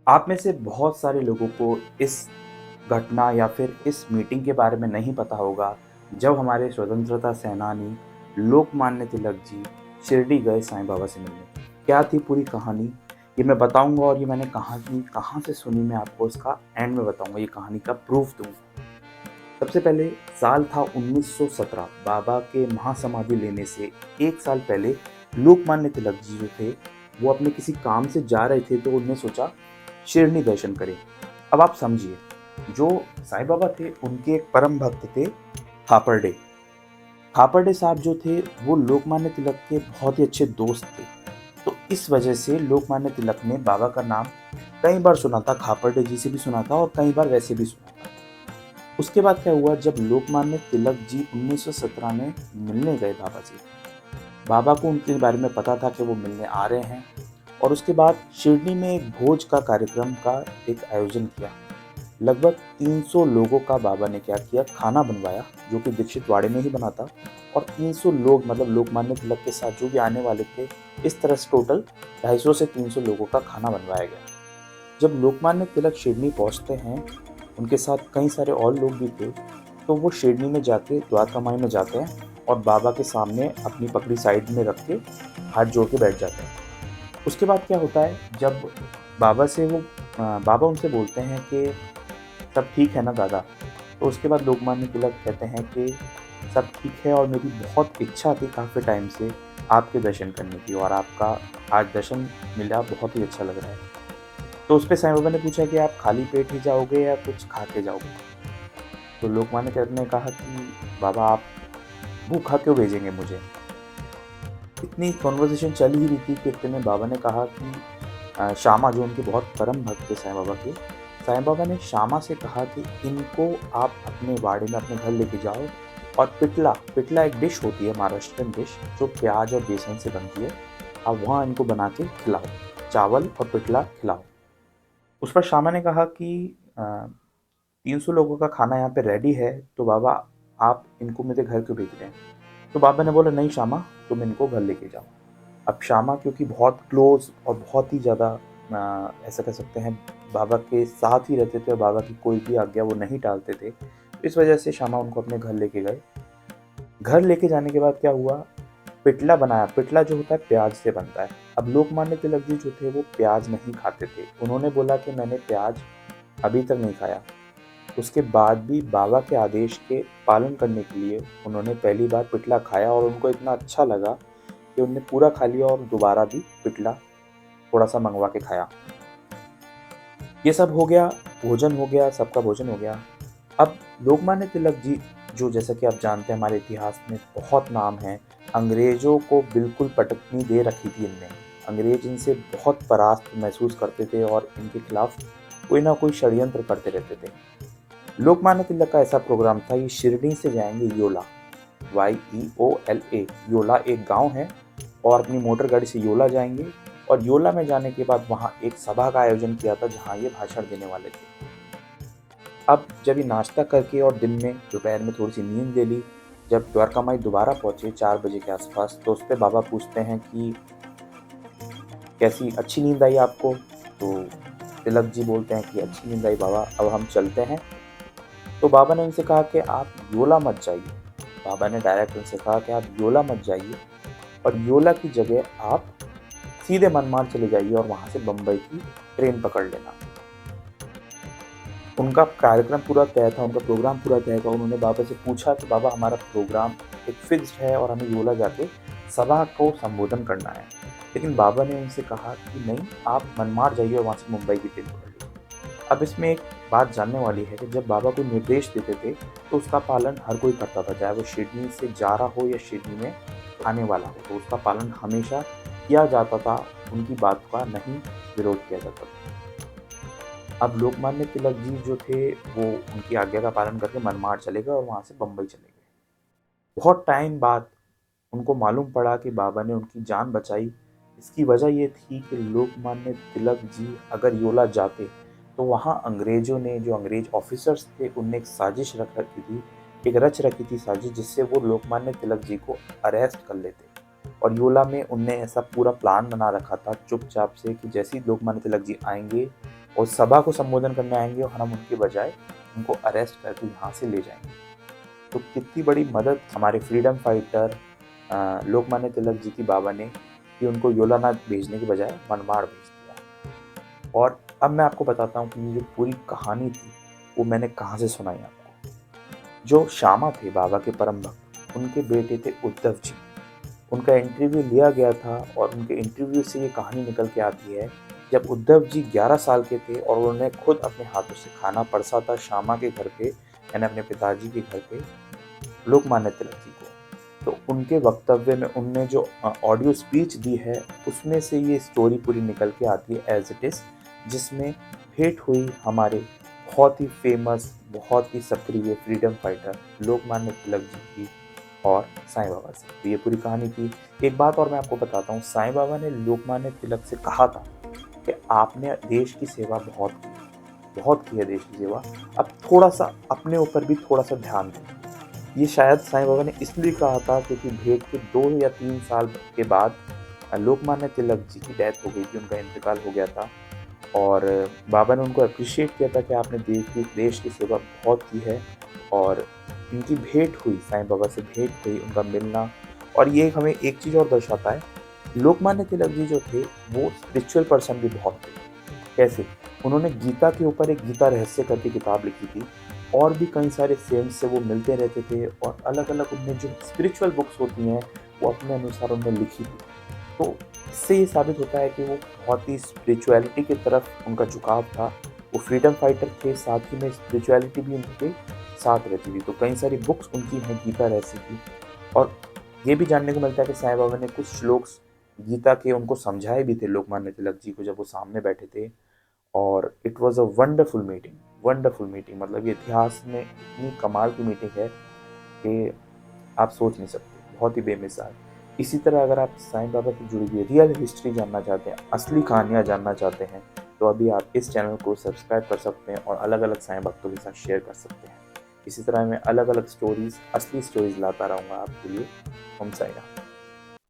आप में से बहुत सारे लोगों को इस घटना या फिर इस मीटिंग के बारे में नहीं पता होगा, जब हमारे स्वतंत्रता सेनानी लोकमान्य तिलक जी शिरडी गए साईं बाबा से मिलने। क्या थी पूरी कहानी, ये मैं बताऊँगा और ये मैंने कहानी कहाँ से सुनी मैं आपको इसका एंड में बताऊँगा, ये कहानी का प्रूफ़ दूँगा। सबसे पहले साल था 1917। बाबा के महासमाधि लेने से 1 साल पहले लोकमान्य तिलक जी जो थे, वो अपने किसी काम से जा रहे थे तो उन्होंने सोचा शिरडी दर्शन करें। अब आप समझिए, जो साईं बाबा थे उनके एक परम भक्त थे खापर्डे। खापर्डे साहब जो थे वो लोकमान्य तिलक के बहुत ही अच्छे दोस्त थे। तो इस वजह से लोकमान्य तिलक ने बाबा का नाम कई बार सुना था, खापर्डे जी से भी सुना था और कई बार वैसे भी सुना था। उसके बाद क्या हुआ, जब लोकमान्य तिलक जी 1917 में मिलने गए बाबा से, बाबा को उनके बारे में पता था कि वो मिलने आ रहे हैं और उसके बाद शिरडी में एक भोज का कार्यक्रम का एक आयोजन किया। लगभग 300 लोगों का बाबा ने क्या किया, खाना बनवाया, जो कि दीक्षित वाड़े में ही बना था। और 300 लोग मतलब लोकमान्य तिलक के साथ जो भी आने वाले थे, इस तरह से टोटल 250 से 300 लोगों का खाना बनवाया गया। जब लोकमान्य तिलक शिरडी पहुंचते हैं, उनके साथ कई सारे और लोग भी थे, तो वो शिरडी में जाके द्वारका माई में जाते हैं और बाबा के सामने अपनी पगड़ी साइड में रख के हाथ जोड़ के बैठ जाते हैं। उसके बाद क्या होता है, जब बाबा से वो बाबा उनसे बोलते हैं कि सब ठीक है ना दादा? तो उसके बाद लोकमान्य तिलक कहते हैं कि सब ठीक है और मेरी बहुत इच्छा थी काफ़ी टाइम से आपके दर्शन करने की, और आपका आज दर्शन मिला, बहुत ही अच्छा लग रहा है। तो उस पे साईं बाबा ने पूछा कि आप खाली पेट ही जाओगे या कुछ खा के जाओगे? तो लोकमान्य तिलक ने कहा कि बाबा आप भूखा क्यों भेजेंगे मुझे? इतनी कन्वर्सेशन चल ही रही थी कि इतने में बाबा ने कहा कि श्यामा जो उनके बहुत परम भक्त थे साईं बाबा के, साईं बाबा ने श्यामा से कहा कि इनको आप अपने वाड़े में अपने घर लेके जाओ और पिटला पिटला एक डिश होती है, महाराष्ट्रियन डिश, जो प्याज और बेसन से बनती है, आप वहाँ इनको बना के खिलाओ, चावल और पिटला खिलाओ। उस पर श्यामा ने कहा कि 300 लोगों का खाना यहाँ पे रेडी है, तो बाबा आप इनको मेरे घर क्यों भेज रहे हैं? तो बाबा ने बोला नहीं श्यामा, तुम इनको घर लेके जाओ। अब श्यामा क्योंकि बहुत क्लोज और बहुत ही ज़्यादा ऐसा कह सकते हैं बाबा के साथ ही रहते थे और बाबा की कोई भी आज्ञा वो नहीं टालते थे, तो इस वजह से श्यामा उनको अपने घर लेके गए। घर लेके जाने के बाद क्या हुआ, पिटला बनाया। पिटला जो होता है प्याज से बनता है। अब लोकमान्य तिलक जी जो थे वो प्याज नहीं खाते थे। उन्होंने बोला कि मैंने प्याज अभी तक नहीं खाया। उसके बाद भी बाबा के आदेश के पालन करने के लिए उन्होंने पहली बार पिटला खाया और उनको इतना अच्छा लगा कि उन्होंने पूरा खा लिया और दोबारा भी पिटला थोड़ा सा मंगवा के खाया। ये सब हो गया, भोजन हो गया, सबका भोजन हो गया। अब लोकमान्य तिलक जी, जो जैसा कि आप जानते हैं हमारे इतिहास में बहुत नाम है, अंग्रेज़ों को बिल्कुल पटकनी दे रखी थी इनने। अंग्रेज़ इनसे बहुत परास्त महसूस करते थे और इनके खिलाफ कोई ना कोई षड्यंत्र करते रहते थे। लोकमान्य तिलक का ऐसा प्रोग्राम था, ये शिरडी से जाएंगे योला, YEOLA, योला एक गांव है, और अपनी मोटर गाड़ी से योला जाएंगे और योला में जाने के बाद वहाँ एक सभा का आयोजन किया था जहाँ ये भाषण देने वाले थे। अब जब ये नाश्ता करके और दिन में दोपहर में थोड़ी सी नींद ले ली, जब द्वारका माई दोबारा पहुंचे 4 बजे के आसपास, तो उस पर बाबा पूछते हैं कि कैसी, अच्छी नींद आई आपको? तो तिलक जी बोलते हैं कि अच्छी नींद आई बाबा, अब हम चलते हैं। तो बाबा ने उनसे कहा कि आप योला मत जाइए। बाबा ने डायरेक्ट उनसे कहा कि आप योला मत जाइए और योला की जगह आप सीधे मनमाड चले जाइए और वहाँ से बम्बई की ट्रेन पकड़ लेना। उनका कार्यक्रम पूरा तय था, उनका प्रोग्राम पूरा तय था। उन्होंने बाबा से पूछा कि बाबा हमारा प्रोग्राम एक फिक्स्ड है और हमें योला जाके सभा को संबोधन करना है। लेकिन बाबा ने उनसे कहा कि नहीं, आप मनमाड जाइए और वहाँ से मुंबई की ट्रेन पकड़ लीजिए। अब इसमें एक बात जानने वाली है कि जब बाबा को निर्देश देते थे तो उसका पालन हर कोई करता था, चाहे वो शिरडी से जा रहा हो या शिरडी में आने वाला हो, तो उसका पालन हमेशा किया जाता था, उनकी बात का नहीं विरोध किया जाता था। अब लोकमान्य तिलक जी जो थे वो उनकी आज्ञा का पालन करके मनमाड चले गए और वहाँ से बम्बई चले गए। बहुत टाइम बाद उनको मालूम पड़ा कि बाबा ने उनकी जान बचाई। इसकी वजह ये थी कि लोकमान्य तिलक जी अगर योला जाते तो वहाँ अंग्रेज़ों ने, जो अंग्रेज ऑफिसर्स थे, उनने एक साजिश रख रखी थी, एक रच रखी थी साजिश, जिससे वो लोकमान्य तिलक जी को अरेस्ट कर लेते। और योला में उनने ऐसा पूरा प्लान बना रखा था चुपचाप से कि जैसे ही लोकमान्य तिलक जी आएंगे और सभा को संबोधन करने आएंगे और हम उनके बजाय उनको अरेस्ट करके यहाँ से ले जाएंगे। तो कितनी बड़ी मदद हमारे फ्रीडम फाइटर लोकमान्य तिलक जी की बाबा ने कि उनको योलानाथ भेजने के बजाय मनमाड़ भेज दिया। और अब मैं आपको बताता हूँ कि ये जो पूरी कहानी थी वो मैंने कहाँ से सुनाई आपको। जो श्यामा थे बाबा के परम भक्त, उनके बेटे थे उद्धव जी। उनका इंटरव्यू लिया गया था और उनके इंटरव्यू से ये कहानी निकल के आती है। जब उद्धव जी 11 साल के थे और उन्होंने खुद अपने हाथों से खाना परसा था श्यामा के घर पे, यानी अपने पिताजी के घर पे, लोकमान्य तिलक जी को। तो उनके वक्तव्य में उनने जो ऑडियो स्पीच दी है उसमें से ये स्टोरी पूरी निकल के आती है एज इट इज़, जिसमें भेंट हुई हमारे बहुत ही फेमस, बहुत ही सक्रिय फ्रीडम फाइटर लोकमान्य तिलक जी की और साईं बाबा से। तो ये पूरी कहानी थी। एक बात और मैं आपको बताता हूँ, साईं बाबा ने लोकमान्य तिलक से कहा था कि आपने देश की सेवा बहुत की है देश की सेवा, अब थोड़ा-सा अपने ऊपर भी थोड़ा-सा ध्यान दें। ये शायद साईं बाबा ने इसलिए कहा था क्योंकि भेंट के 2 या 3 साल के बाद लोकमान्य तिलक जी की डेथ हो गई थी, उनका इंतकाल हो गया था। और बाबा ने उनको एप्रिशिएट किया था कि आपने देश की सेवा बहुत की है। और उनकी भेंट हुई, साईं बाबा से भेंट हुई, उनका मिलना। और ये हमें एक चीज़ और दर्शाता है, लोकमान्य तिलक जी जो थे वो स्पिरिचुअल पर्सन भी बहुत थे। कैसे? उन्होंने गीता के ऊपर एक गीता रहस्य करके किताब लिखी थी और भी कई सारे सेंट्स से वो मिलते रहते थे और अलग-अलग उनने जो स्पिरिचुअल बुक्स होती हैं वो अपने अनुसार उन्होंने लिखी थी। तो इससे ये साबित होता है कि वो बहुत ही स्पिरिचुअलिटी की तरफ उनका झुकाव था। वो फ्रीडम फाइटर थे, साथ ही में स्पिरिचुअलिटी भी उनके साथ रहती थी। तो कई सारी बुक्स उनकी हैं गीता रहस्य की। और ये भी जानने को मिलता है कि साईं बाबा ने कुछ श्लोक्स गीता के उनको समझाए भी थे लोकमान्य तिलक जी को जब वो सामने बैठे थे। और it was a wonderful meeting, मतलब ये इतिहास में इतनी कमाल की मीटिंग है कि आप सोच नहीं सकते, बहुत ही बेमिसाल। इसी तरह अगर आप साईं बाबा से जुड़ी हुई रियल हिस्ट्री जानना चाहते हैं, असली कहानियाँ जानना चाहते हैं, तो अभी आप इस चैनल को सब्सक्राइब कर सकते हैं और अलग-अलग साईं भक्तों के साथ शेयर कर सकते हैं। इसी तरह मैं अलग-अलग स्टोरीज़, असली स्टोरीज़ लाता रहूँगा आपके लिए। ओम साईं राम।